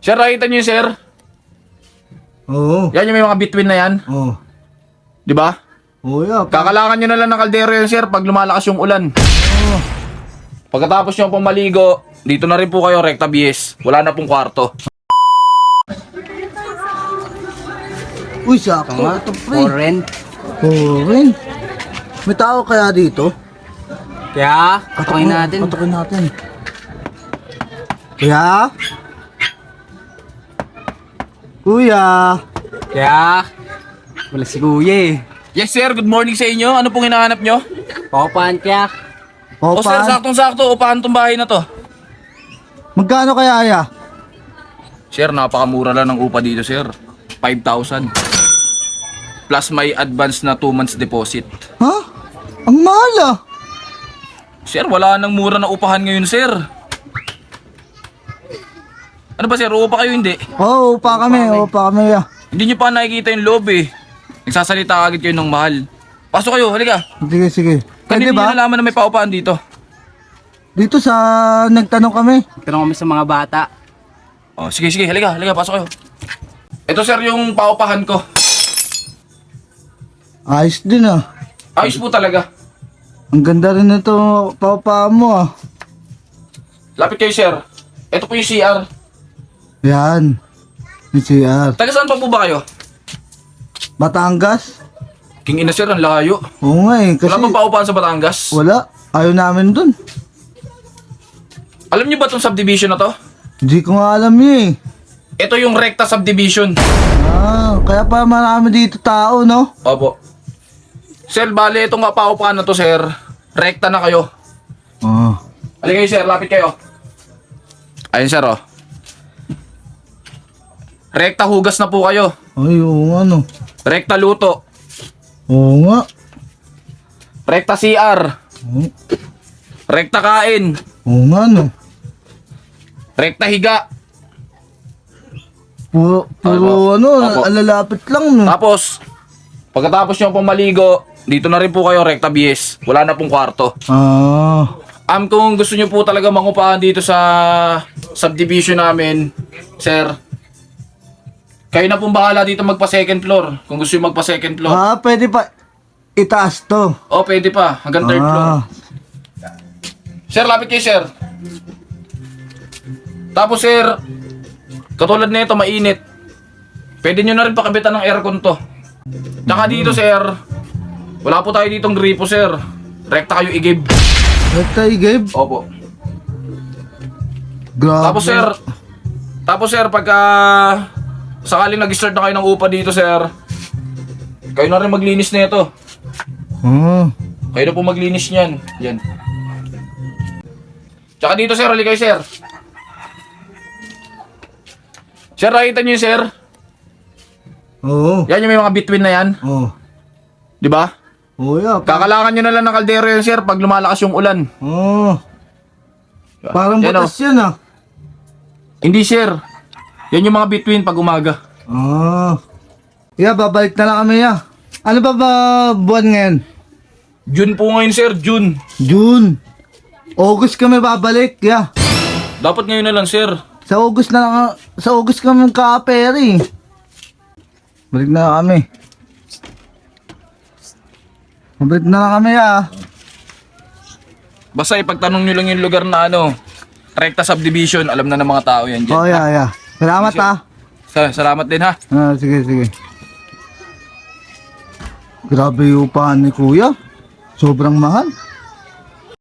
Sir, nakita niyo yun, sir? Oo. Yan yung may mga between na yan. Oo. Di ba? Oo, yeah. Kakalangan nyo na lang ng kaldero yan, sir, pag lumalakas yung ulan. Oo. Pagkatapos nyo pong maligo, dito na rin po kayo, Recta BS. Wala na pong kwarto. Uy, sakto nga ito, pre. For rent. Rin. May tao kaya dito? Kaya, katukin natin. Katukin natin. Kuya? Kuya? Kaya, wala si kuya eh. Yes, sir. Good morning sa inyo. Ano pong hinahanap nyo? Paupahan kaya. O, sir, saktong-sakto. Upahan tong bahay na to. Magkano kaya, ya? Sir, napakamura lang ng upa dito, sir. 5,000. Plus may advance na 2 months deposit. Ha? Ang mahal ah. Sir, wala nang mura na upahan ngayon, sir. Ano ba, sir? Uupa kayo, hindi? Oo, upa kami, ya. Hindi nyo pa nakikita yung loob, eh. Nagsasalita agad kayo ng mahal. Pasok kayo, halika. Sige, sige. Kanina Pwede nyo ba? nalaman na may paupahan dito. Dito sa nagtanong kami. Tanong kami sa mga bata. Oh, sige, sige, halika, pasok kayo. Ito, sir, yung paupahan ko. Ayos din ah. Ayos po talaga. Ang ganda rin nito papa mo ah. Lapit kayo, sir. Ito po yung CR. Yan. Yung CR. Taga saan pa po ba kayo? Batangas? King ina, sir, ang layo. Oo nga eh. Kasi Wala bang paupahan sa Batangas? wala. Ayaw namin dun. Alam niyo ba itong subdivision na to? Hindi ko nga alam yun eh. Ito yung Recta subdivision. Ah, kaya pa marami dito tao, no? Opo. Sir, bale, itong paupahan na to, sir. Recta na kayo. Ah. Halika kayo, sir. Lapit kayo. Ayun, sir, oh. Recta hugas na po kayo. Ay, oo nga no. Recta luto. Oo nga. Recta CR. Oo, Recta kain. oo nga no. Recta higa. Puro ano, Opo. alalapit lang no. Tapos, pagkatapos nyo pong maligo, dito na rin po kayo, Recta BS. Wala na pong kwarto. Ah. Kung gusto nyo po talaga mangupahan dito sa subdivision namin, sir, kayo na pong bahala dito magpa second floor. Kung gusto nyo magpa second floor. Ah, pwede pa itaas to. O, pwede pa. Hanggang third floor. Ah. Sir, lapit kayo, sir. Tapos, sir, katulad na ito, mainit. Pwede nyo na rin pakabitan ng aircon to. Tsaka dito, sir, wala po tayo ditong gripo, sir. Rekta kayo i-give. Rekta i-give? Opo. Grabe. Tapos, sir, pagka sakaling nag-start na kayo ng upa dito, sir, kayo na rin maglinis na ito. Ah. Kayo na po maglinis niyan. Yan. Tsaka dito, sir, halika kayo, sir. Sir, nakita niyo yun, sir? Oo. Yan yung may mga between na yan. Oo. Di ba? Oo, yeah. Kakalangan nyo na lang ng kaldero yan, sir, pag lumalakas yung ulan. Oo. Parang Yan, butas yan ah. Hindi, sir. Yan yung mga between pag umaga. Ah. Yeah, babalik na lang kami ya. Ano ba buwan ngayon? June po ngayon, sir. June. June. August kami babalik, ya. Dapat ngayon na lang, sir. Sa August na lang, sa August kami magka-peri. Balik na lang kami. Balik na lang kami ya. Basta ipagtanong nyo lang yung lugar na Recta subdivision. Alam na ng mga tao yan dyan. Oh, yeah. Salamat Sige, ah. Salamat din, ha. Ah, sige. Grabe yung upahan ni Kuya. Sobrang mahal.